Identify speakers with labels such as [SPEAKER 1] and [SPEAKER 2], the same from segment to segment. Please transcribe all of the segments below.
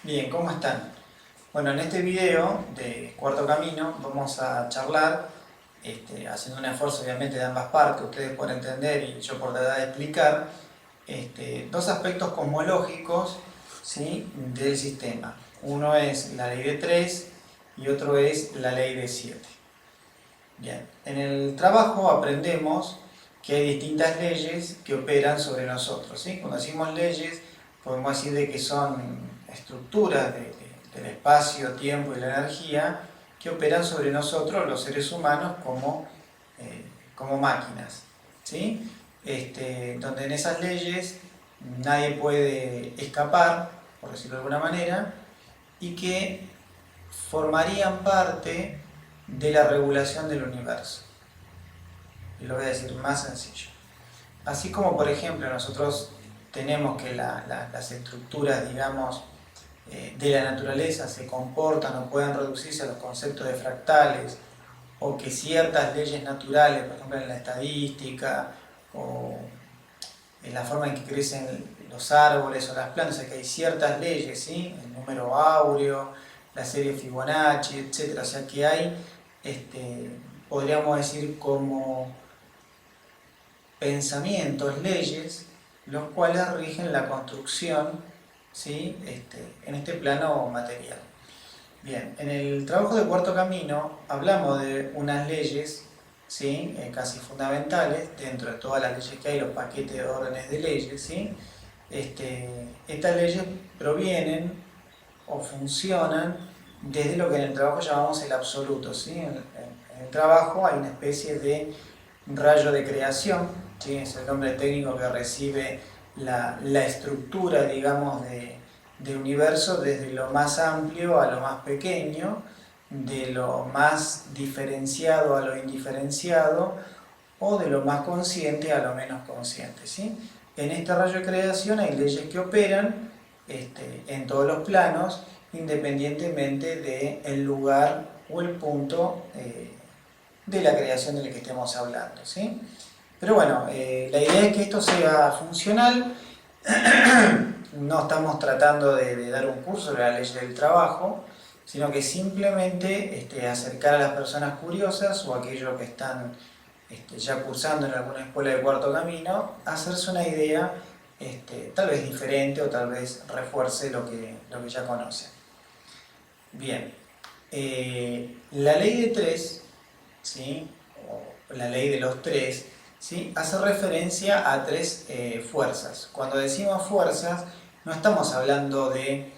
[SPEAKER 1] Bien, ¿cómo están? Bueno, en este video de Cuarto Camino vamos a charlar, haciendo un esfuerzo obviamente de ambas partes, ustedes por entender y yo por tratar de explicar, dos aspectos cosmológicos, ¿sí?, del sistema. Uno es la ley de 3 y otro es la ley de 7. Bien, en el trabajo aprendemos que hay distintas leyes que operan sobre nosotros, ¿sí? Cuando decimos leyes, podemos decir de que son estructuras del espacio, tiempo y la energía que operan sobre nosotros, los seres humanos, como máquinas, ¿sí? Donde en esas leyes nadie puede escapar, por decirlo de alguna manera, y que formarían parte de la regulación del universo. Y lo voy a decir más sencillo. Así como, por ejemplo, nosotros tenemos que las estructuras, digamos, de la naturaleza se comportan o pueden reducirse a los conceptos de fractales, o que ciertas leyes naturales, por ejemplo en la estadística, o en la forma en que crecen los árboles o las plantas, o sea que hay ciertas leyes, ¿sí? El número áureo, la serie Fibonacci, etc. O sea que hay, podríamos decir, como pensamientos, leyes, los cuales rigen la construcción, ¿sí?, en este plano material. Bien, en el trabajo de Cuarto Camino hablamos de unas leyes, ¿sí?, casi fundamentales, dentro de todas las leyes que hay, los paquetes de órdenes de leyes, ¿sí? Estas leyes provienen o funcionan desde lo que en el trabajo llamamos el absoluto, ¿sí? En el trabajo hay una especie de rayo de creación, ¿sí? Es el nombre técnico que recibe la estructura, digamos, del universo, desde lo más amplio a lo más pequeño, de lo más diferenciado a lo indiferenciado, o de lo más consciente a lo menos consciente, ¿sí? En este rayo de creación hay leyes que operan en todos los planos, independientemente del lugar o el punto de la creación del que estemos hablando, ¿sí? Pero bueno, la idea es que esto sea funcional. No estamos tratando de dar un curso sobre la ley del trabajo, sino que simplemente acercar a las personas curiosas o aquellos que están ya cursando en alguna escuela de Cuarto Camino, hacerse una idea tal vez diferente o tal vez refuerce lo que ya conocen. Bien, la ley de 3, ¿sí?, o la ley de los 3, ¿sí?, hace referencia a tres fuerzas. Cuando decimos fuerzas, no estamos hablando de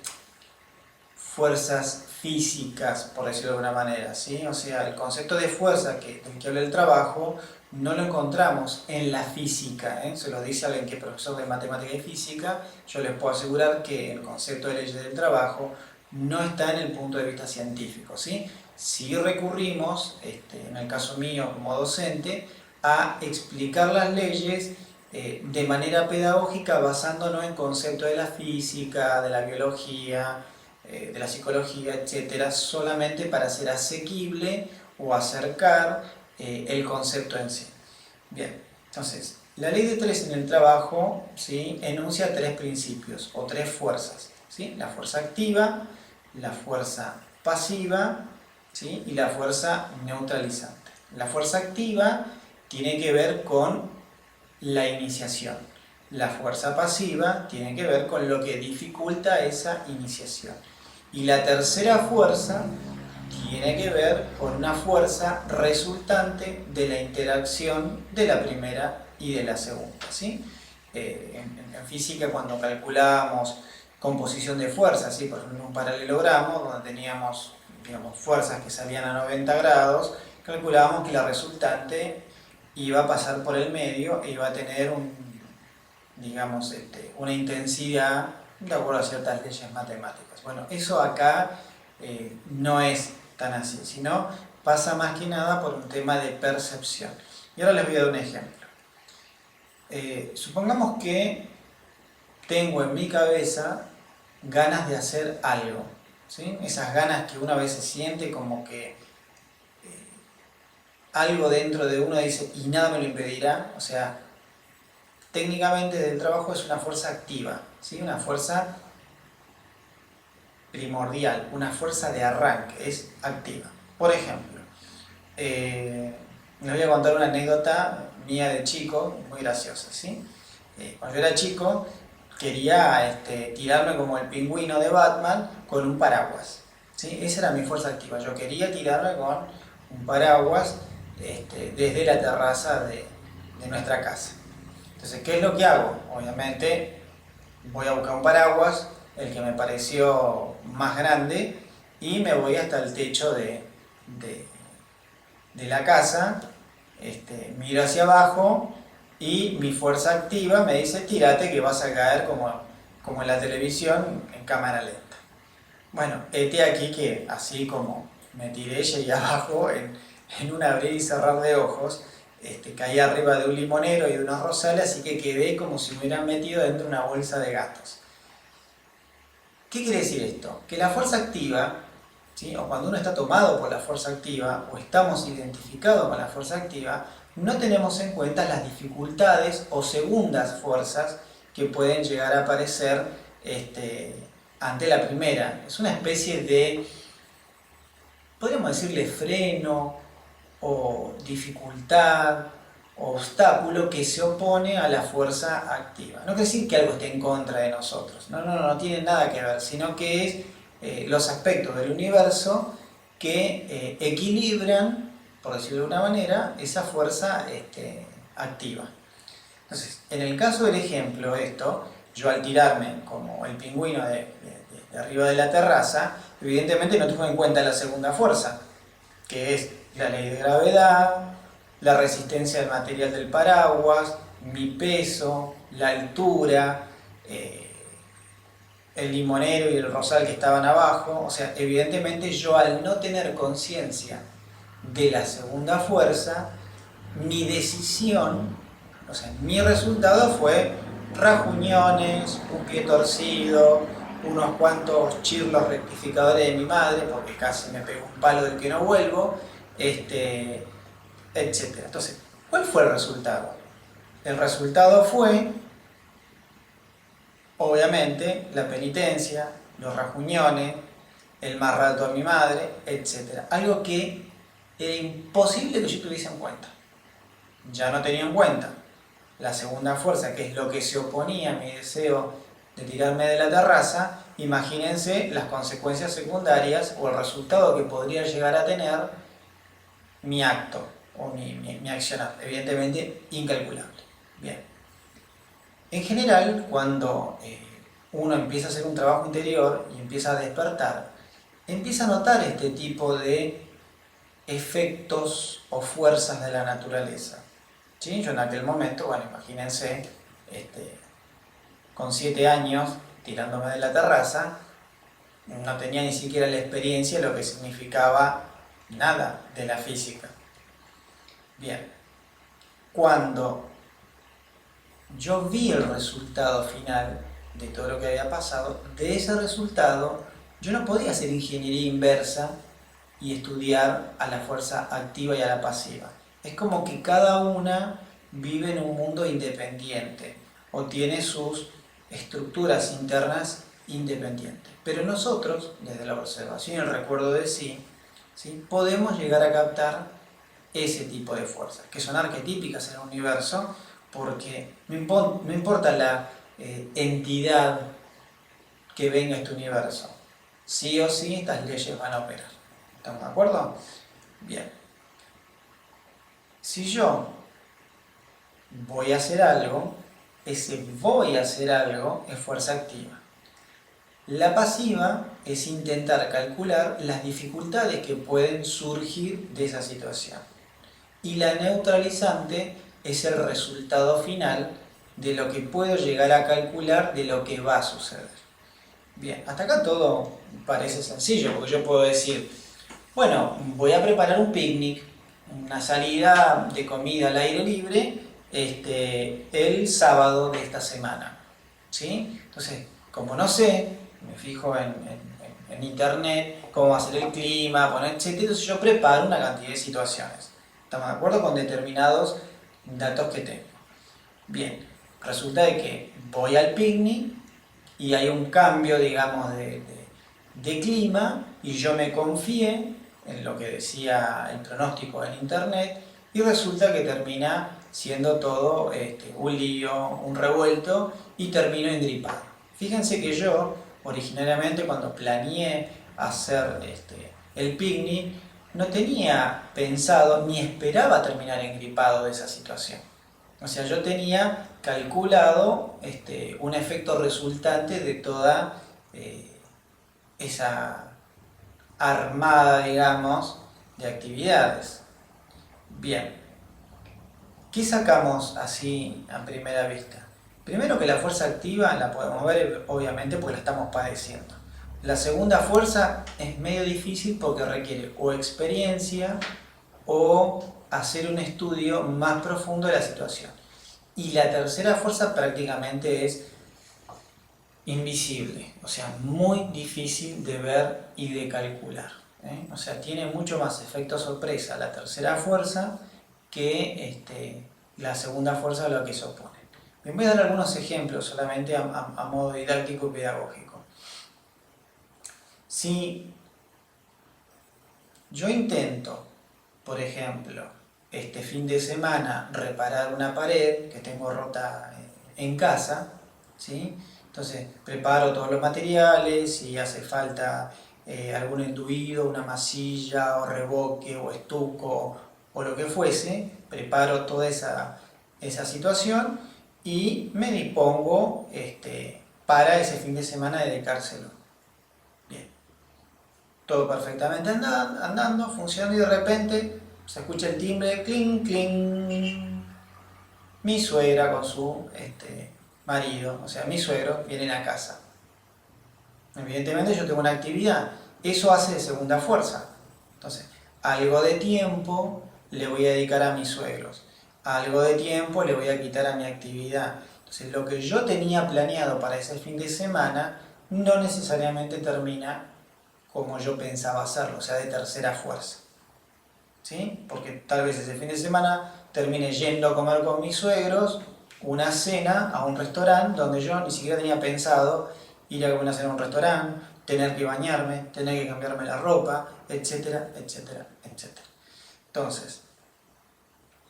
[SPEAKER 1] fuerzas físicas, por decirlo de alguna manera, ¿sí? O sea, el concepto de fuerza del que habla el trabajo no lo encontramos en la física, ¿eh? Se lo dice alguien que es profesor de matemática y física. Yo les puedo asegurar que el concepto de leyes del trabajo no está en el punto de vista científico, ¿sí? Si recurrimos, en el caso mío como docente, a explicar las leyes de manera pedagógica, basándonos en conceptos de la física, de la biología, de la psicología, etcétera, solamente para hacer asequible o acercar el concepto en sí. Bien, entonces, la ley de 3 en el trabajo, ¿sí?, enuncia tres principios o tres fuerzas, ¿sí? La fuerza activa, la fuerza pasiva, ¿sí?, y la fuerza neutralizante. La fuerza activa tiene que ver con la iniciación. La fuerza pasiva tiene que ver con lo que dificulta esa iniciación. Y la tercera fuerza tiene que ver con una fuerza resultante de la interacción de la primera y de la segunda, ¿sí? En física, cuando calculamos composición de fuerzas, ¿sí?, por ejemplo en un paralelogramo donde teníamos, digamos, fuerzas que salían a 90 grados, calculábamos que la resultante iba a pasar por el medio e iba a tener digamos, una intensidad de acuerdo a ciertas leyes matemáticas. Bueno, eso acá no es tan así, sino pasa más que nada por un tema de percepción. Y ahora les voy a dar un ejemplo. Supongamos que tengo en mi cabeza ganas de hacer algo, ¿sí? Esas ganas que una vez se siente como que algo dentro de uno dice y nada me lo impedirá. O sea, técnicamente del trabajo es una fuerza activa, ¿sí? Una fuerza primordial, una fuerza de arranque, es activa. Por ejemplo, les voy a contar una anécdota mía de chico, muy graciosa, ¿sí? Cuando yo era chico, quería tirarme como el pingüino de Batman con un paraguas, ¿sí? Esa era mi fuerza activa, yo quería tirarme con un paraguas desde la terraza de nuestra casa. Entonces, ¿qué es lo que hago? Obviamente voy a buscar un paraguas, el que me pareció más grande, y me voy hasta el techo de la casa, miro hacia abajo y mi fuerza activa me dice tírate que vas a caer como en la televisión en cámara lenta. Bueno, este aquí que así como me tiré, llegué abajo en un abrir y cerrar de ojos, caí arriba de un limonero y de unos rosales, así que quedé como si me hubieran metido dentro de una bolsa de gatos. ¿Qué quiere decir esto? Que la fuerza activa, ¿sí? O cuando uno está tomado por la fuerza activa o estamos identificados con la fuerza activa, no tenemos en cuenta las dificultades o segundas fuerzas que pueden llegar a aparecer ante la primera. Es una especie de, podríamos decirle, freno o dificultad o obstáculo que se opone a la fuerza activa. No quiere decir que algo esté en contra de nosotros, no tiene nada que ver, sino que es los aspectos del universo que equilibran, por decirlo de una manera, esa fuerza activa. Entonces, en el caso del ejemplo, yo al tirarme como el pingüino de arriba de la terraza, evidentemente no tuve en cuenta la segunda fuerza, que es la ley de gravedad, la resistencia del material del paraguas, mi peso, la altura, el limonero y el rosal que estaban abajo. O sea, evidentemente yo al no tener conciencia de la segunda fuerza, mi decisión, o sea, mi resultado fue rajuñones, un pie torcido, unos cuantos chirlos rectificadores de mi madre, porque casi me pegó un palo del que no vuelvo, etc. Entonces, ¿cuál fue el resultado? El resultado fue, obviamente, la penitencia, los rajuñones, el más rato a mi madre, etc. Algo que era imposible que yo tuviese en cuenta. Ya no tenía en cuenta la segunda fuerza, que es lo que se oponía a mi deseo de tirarme de la terraza. Imagínense las consecuencias secundarias o el resultado que podría llegar a tener mi acto o mi accionar, evidentemente incalculable. Bien. En general, cuando uno empieza a hacer un trabajo interior y empieza a despertar, empieza a notar este tipo de efectos o fuerzas de la naturaleza. ¿Sí? Yo en aquel momento, bueno, imagínense, con 7 años, tirándome de la terraza, no tenía ni siquiera la experiencia de lo que significaba nada de la física. Bien, cuando yo vi el resultado final de todo lo que había pasado, de ese resultado yo no podía hacer ingeniería inversa y estudiar a la fuerza activa y a la pasiva. Es como que cada una vive en un mundo independiente o tiene sus estructuras internas independientes. Pero nosotros, desde la observación y el recuerdo de sí, podemos llegar a captar ese tipo de fuerzas, que son arquetípicas en el universo, porque no importa la entidad que venga a este universo, sí o sí estas leyes van a operar. ¿Estamos de acuerdo? Bien. Si yo voy a hacer algo, ese voy a hacer algo es fuerza activa. La pasiva es intentar calcular las dificultades que pueden surgir de esa situación. Y la neutralizante es el resultado final de lo que puedo llegar a calcular de lo que va a suceder. Bien, hasta acá todo parece sencillo, porque yo puedo decir, bueno, voy a preparar un picnic, una salida de comida al aire libre, el sábado de esta semana. ¿Sí? Entonces, como no sé, me fijo en internet, cómo va a ser el clima, etc. Entonces yo preparo una cantidad de situaciones. ¿Estamos de acuerdo? Con determinados datos que tengo. Bien, resulta de que voy al picnic y hay un cambio, digamos, de clima y yo me confié en lo que decía el pronóstico en internet y resulta que termina siendo todo un lío, un revuelto y termino engripado. Fíjense que yo originariamente cuando planeé hacer el picnic no tenía pensado ni esperaba terminar engripado de esa situación. O sea, yo tenía calculado un efecto resultante de toda esa armada, digamos, de actividades. Bien, ¿qué sacamos así a primera vista? Primero que la fuerza activa la podemos ver obviamente porque la estamos padeciendo. La segunda fuerza es medio difícil porque requiere o experiencia o hacer un estudio más profundo de la situación. Y la tercera fuerza prácticamente es invisible, o sea, muy difícil de ver y de calcular. O sea, tiene mucho más efecto sorpresa la tercera fuerza que la segunda fuerza a la que se opone. Les voy a dar algunos ejemplos solamente a modo didáctico y pedagógico. Si yo intento, por ejemplo, este fin de semana reparar una pared que tengo rota en casa, ¿sí? Entonces preparo todos los materiales, si hace falta algún enduido, una masilla o revoque o estuco o lo que fuese, preparo toda esa situación y me dispongo para ese fin de semana dedicárselo. Bien, todo perfectamente andando, funcionando y de repente se escucha el timbre, cling, cling. Mi suegra con su marido, o sea, mis suegros, vienen a casa. Evidentemente yo tengo una actividad, eso hace de segunda fuerza. Entonces, algo de tiempo le voy a dedicar a mis suegros, algo de tiempo le voy a quitar a mi actividad. Entonces, lo que yo tenía planeado para ese fin de semana no necesariamente termina como yo pensaba hacerlo, o sea, de tercera fuerza. ¿Sí? Porque tal vez ese fin de semana termine yendo a comer con mis suegros una cena a un restaurante donde yo ni siquiera tenía pensado ir a comer una cena a un restaurante, tener que bañarme, tener que cambiarme la ropa, etcétera, etcétera, etcétera. Entonces,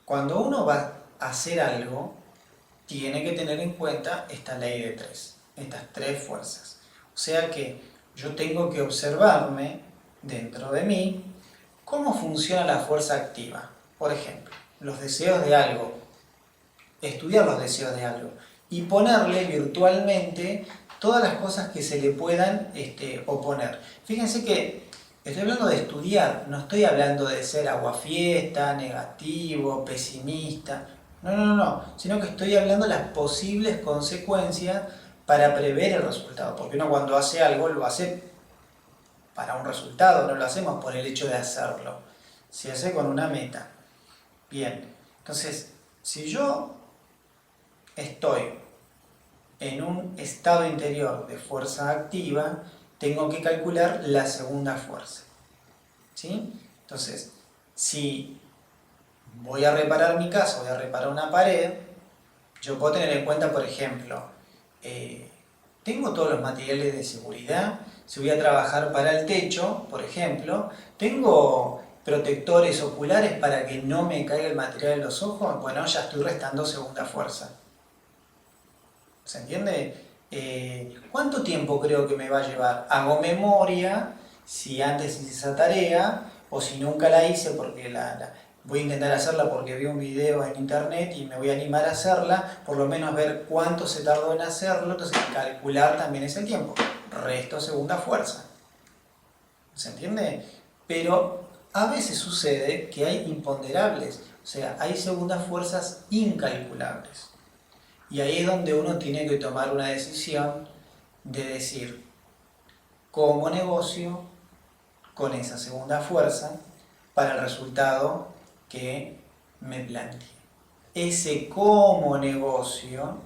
[SPEAKER 1] cuando uno va a hacer algo, tiene que tener en cuenta esta ley de tres, estas tres fuerzas. O sea que yo tengo que observarme dentro de mí cómo funciona la fuerza activa. Por ejemplo, los deseos de algo, estudiar los deseos de algo y ponerle virtualmente todas las cosas que se le puedan oponer. Fíjense que estoy hablando de estudiar, no estoy hablando de ser aguafiesta, negativo, pesimista, no, sino que estoy hablando de las posibles consecuencias para prever el resultado, porque uno cuando hace algo lo hace para un resultado, no lo hacemos por el hecho de hacerlo, se hace con una meta. Bien, entonces, si yo estoy en un estado interior de fuerza activa, tengo que calcular la segunda fuerza. ¿Sí? Entonces, si voy a reparar mi casa, voy a reparar una pared, yo puedo tener en cuenta, por ejemplo, tengo todos los materiales de seguridad, si voy a trabajar para el techo, por ejemplo, tengo protectores oculares para que no me caiga el material en los ojos, bueno, ya estoy restando segunda fuerza. ¿Se entiende? ¿Cuánto tiempo creo que me va a llevar? Hago memoria, si antes hice esa tarea, o si nunca la hice porque voy a intentar hacerla porque vi un video en internet y me voy a animar a hacerla, por lo menos ver cuánto se tardó en hacerlo, entonces calcular también ese tiempo. Resto segunda fuerza. ¿Se entiende? Pero a veces sucede que hay imponderables, o sea, hay segundas fuerzas incalculables. Y ahí es donde uno tiene que tomar una decisión de decir, ¿cómo negocio con esa segunda fuerza para el resultado que me planteé? Ese cómo negocio,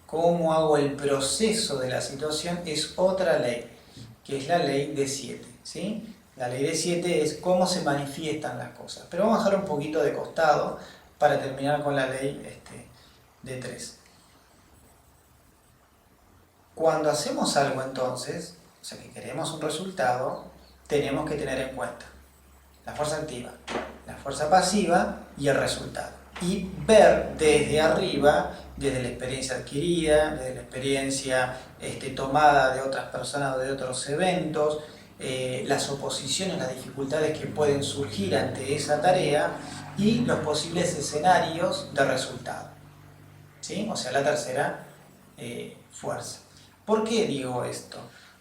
[SPEAKER 1] cómo hago el proceso de la situación, es otra ley, que es la ley de 7, ¿sí? La ley de 7 es cómo se manifiestan las cosas. Pero vamos a dejar un poquito de costado para terminar con la ley de 3. Cuando hacemos algo entonces, o sea que queremos un resultado, tenemos que tener en cuenta la fuerza activa, la fuerza pasiva y el resultado. Y ver desde arriba, desde la experiencia adquirida, desde la experiencia tomada de otras personas o de otros eventos, las oposiciones, las dificultades que pueden surgir ante esa tarea y los posibles escenarios de resultado. ¿Sí? O sea, la tercera fuerza. ¿Por qué digo esto?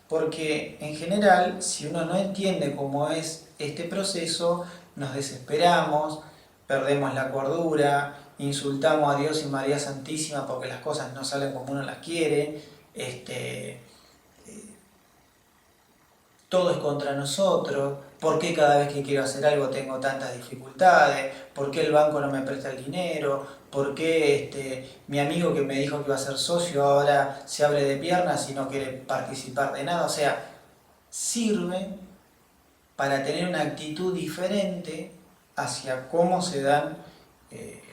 [SPEAKER 1] Porque en general, si uno no entiende cómo es este proceso, nos desesperamos, perdemos la cordura, insultamos a Dios y María Santísima porque las cosas no salen como uno las quiere, todo es contra nosotros, ¿por qué cada vez que quiero hacer algo tengo tantas dificultades? ¿Por qué el banco no me presta el dinero? ¿Por qué mi amigo que me dijo que iba a ser socio ahora se abre de piernas y no quiere participar de nada? O sea, sirve para tener una actitud diferente hacia cómo se dan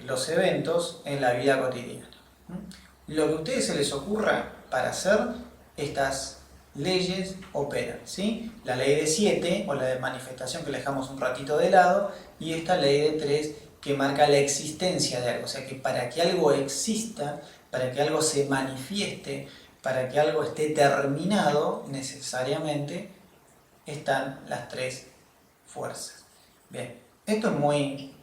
[SPEAKER 1] los eventos en la vida cotidiana. Lo que a ustedes se les ocurra para hacer estas leyes operan, ¿sí? La ley de 7 o la de manifestación que le dejamos un ratito de lado y esta ley de 3 que marca la existencia de algo, o sea que para que algo exista, para que algo se manifieste, para que algo esté terminado, necesariamente están las 3 fuerzas. Bien, esto es muy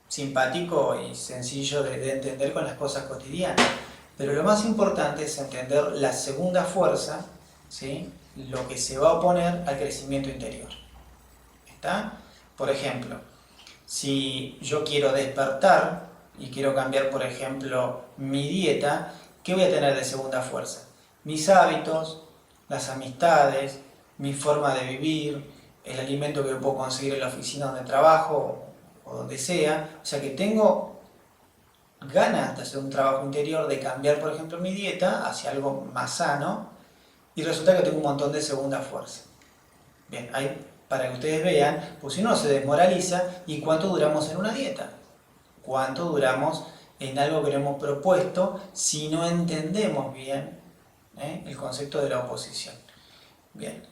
[SPEAKER 1] simpático y sencillo de entender con las cosas cotidianas. Pero lo más importante es entender la segunda fuerza, ¿sí? Lo que se va a oponer al crecimiento interior. ¿Está? Por ejemplo, si yo quiero despertar y quiero cambiar, por ejemplo, mi dieta, ¿qué voy a tener de segunda fuerza? Mis hábitos, las amistades, mi forma de vivir, el alimento que puedo conseguir en la oficina donde trabajo o donde sea. O sea que tengo ganas de hacer un trabajo interior, de cambiar, por ejemplo, mi dieta hacia algo más sano, y resulta que tengo un montón de segunda fuerza. Bien, ahí para que ustedes vean, pues si uno se desmoraliza, ¿y cuánto duramos en una dieta? ¿Cuánto duramos en algo que le hemos propuesto si no entendemos bien el concepto de la oposición? Bien,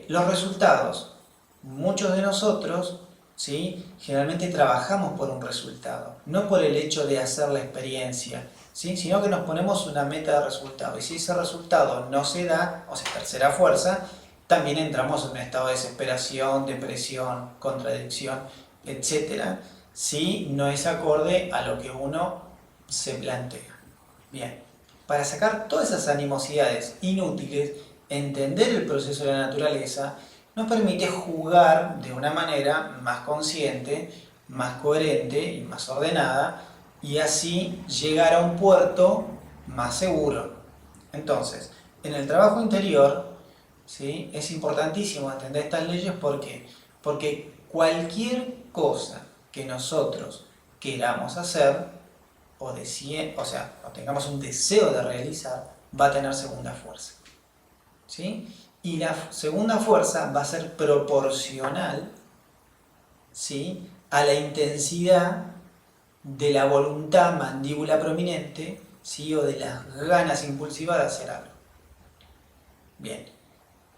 [SPEAKER 1] los resultados. Muchos de nosotros, ¿sí?, generalmente trabajamos por un resultado, no por el hecho de hacer la experiencia, ¿sí?, sino que nos ponemos una meta de resultado. Y si ese resultado no se da, o sea, tercera fuerza, también entramos en un estado de desesperación, depresión, contradicción, etc., si no es acorde a lo que uno se plantea. Bien, para sacar todas esas animosidades inútiles, entender el proceso de la naturaleza nos permite jugar de una manera más consciente, más coherente y más ordenada, y así llegar a un puerto más seguro. Entonces, en el trabajo interior, ¿sí?, es importantísimo entender estas leyes. ¿Por qué? Porque cualquier cosa que nosotros queramos hacer o tengamos un deseo de realizar, va a tener segunda fuerza. ¿Sí? Y la segunda fuerza va a ser proporcional, ¿sí?, a la intensidad de la voluntad mandíbula prominente, ¿sí?, o de las ganas impulsivas de hacer algo. Bien,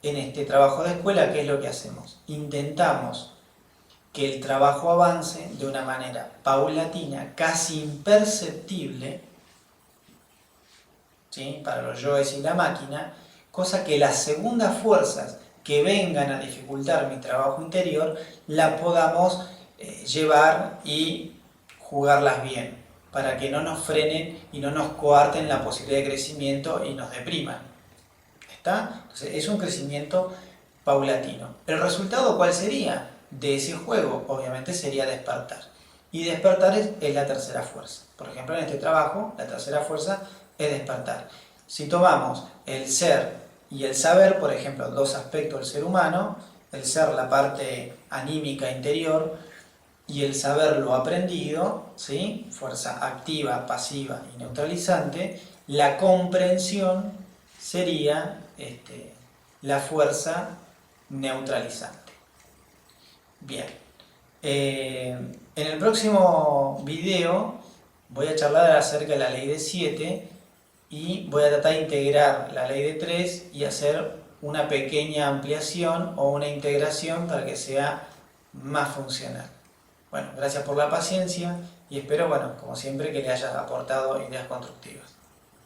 [SPEAKER 1] en este trabajo de escuela, ¿qué es lo que hacemos? Intentamos que el trabajo avance de una manera paulatina, casi imperceptible, ¿sí?, para los yoes y la máquina, cosa que las segundas fuerzas que vengan a dificultar mi trabajo interior, la podamos llevar y jugarlas bien, para que no nos frenen y no nos coarten la posibilidad de crecimiento y nos depriman. ¿Está? Entonces es un crecimiento paulatino. ¿El resultado cuál sería de ese juego? Obviamente sería despertar. Y despertar es la tercera fuerza. Por ejemplo, en este trabajo, la tercera fuerza es despertar. Si tomamos el ser y el saber, por ejemplo, dos aspectos del ser humano, el ser, la parte anímica interior, y el saber, lo aprendido, ¿sí?, fuerza activa, pasiva y neutralizante, la comprensión sería la fuerza neutralizante. Bien, en el próximo video voy a charlar acerca de la ley de 7 y voy a tratar de integrar la ley de 3 y hacer una pequeña ampliación o una integración para que sea más funcional. Bueno, gracias por la paciencia y espero, bueno, como siempre, que le hayas aportado ideas constructivas.